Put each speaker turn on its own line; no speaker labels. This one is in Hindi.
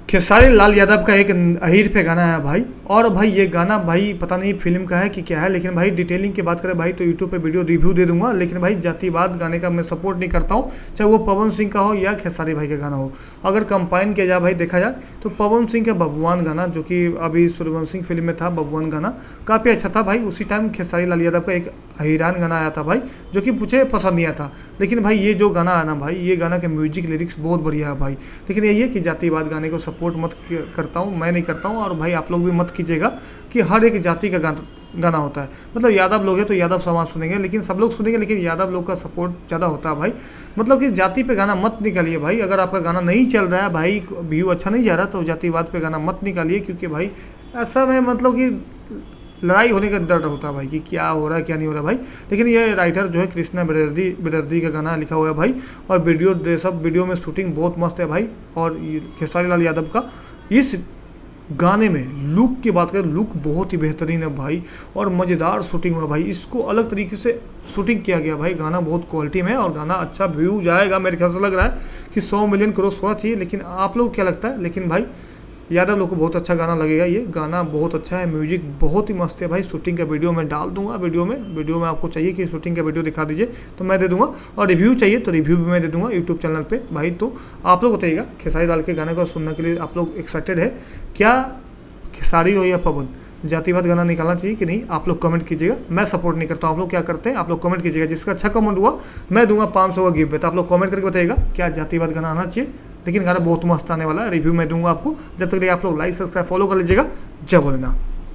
खेसारी लाल यादव का एक अहीर पे गाना है भाई। और भाई ये गाना भाई पता नहीं फिल्म का है कि क्या है, लेकिन भाई डिटेलिंग की बात करें भाई तो यूट्यूब पे वीडियो रिव्यू दे दूंगा। लेकिन भाई जातिवाद गाने का मैं सपोर्ट नहीं करता हूँ, चाहे वो पवन सिंह का हो या खेसारी भाई का गाना हो। अगर कंपाइन किया जाए भाई देखा जाए तो पवन सिंह का बबुआन गाना, जो कि अभी सूर्यवंशी फिल्म में था, बबुआन गाना काफ़ी अच्छा था भाई। उसी टाइम खेसारी लाल यादव का एक अहिरान गाना आया था भाई, जो कि मुझे पसंद नहीं आया था। लेकिन भाई ये जो गाना है ना भाई, ये गाना के म्यूजिक लिरिक्स बहुत बढ़िया है भाई। लेकिन यही है कि जातिवाद गाने को सपोर्ट मत करता हूँ, मैं नहीं करता हूँ। और भाई आप लोग भी मत कीजिएगा कि हर एक जाति का गाना होता है। मतलब यादव लोग हैं तो यादव समाज सुनेंगे, लेकिन सब लोग सुनेंगे, लेकिन यादव लोग का सपोर्ट ज़्यादा होता है भाई। मतलब कि जाति पे गाना मत निकालिए भाई। अगर आपका गाना नहीं चल रहा है भाई, व्यू अच्छा नहीं जा रहा, तो जातिवाद पे गाना मत निकालिए। क्योंकि भाई ऐसा में मतलब कि लड़ाई होने का डर होता है भाई कि क्या हो रहा है क्या नहीं हो रहा है भाई। लेकिन ये राइटर जो है कृष्णा बेदर्दी का गाना लिखा हुआ है भाई। और वीडियो ड्रेसअप वीडियो में शूटिंग बहुत मस्त है भाई। और खेसारी लाल यादव का इस गाने में लुक की बात करें, लुक बहुत ही बेहतरीन है भाई। और मज़ेदार शूटिंग हुआ भाई, इसको अलग तरीके से शूटिंग किया गया भाई। गाना बहुत क्वालिटी में है और गाना अच्छा व्यू जाएगा। मेरे ख्याल से लग रहा है कि 100 मिलियन क्रॉस होना चाहिए। लेकिन आप लोग क्या लगता है? लेकिन भाई यादव लोग को बहुत अच्छा गाना लगेगा। ये गाना बहुत अच्छा है, म्यूजिक बहुत ही मस्त है भाई। शूटिंग का वीडियो मैं डाल दूंगा। वीडियो में आपको चाहिए कि शूटिंग का वीडियो दिखा दीजिए तो मैं दे दूंगा। और रिव्यू चाहिए तो रिव्यू भी मैं दे दूंगा यूट्यूब चैनल पे भाई। तो आप लोग बताइएगा खेसारी लाल के गाने को सुनने के लिए आप लोग एक्साइटेड है क्या? खेसारी हो या पवन, जातिवाद गाना निकालना चाहिए कि नहीं? आप लोग कमेंट कीजिएगा। मैं सपोर्ट नहीं करता हूँ। आप लोग क्या करते हैं आप लोग कमेंट कीजिएगा। जिसका अच्छा कमेंट हुआ मैं दूंगा 500 का गिफ्ट। तो आप लोग कमेंट करके बताइएगा क्या जातिवाद गाना आना चाहिए। लेकिन गाना बहुत मस्त आने वाला है, रिव्यू मैं दूंगा आपको। जब तक आप लोग लाइक सब्सक्राइब फॉलो कर लीजिएगा। जय भोलेनाथ।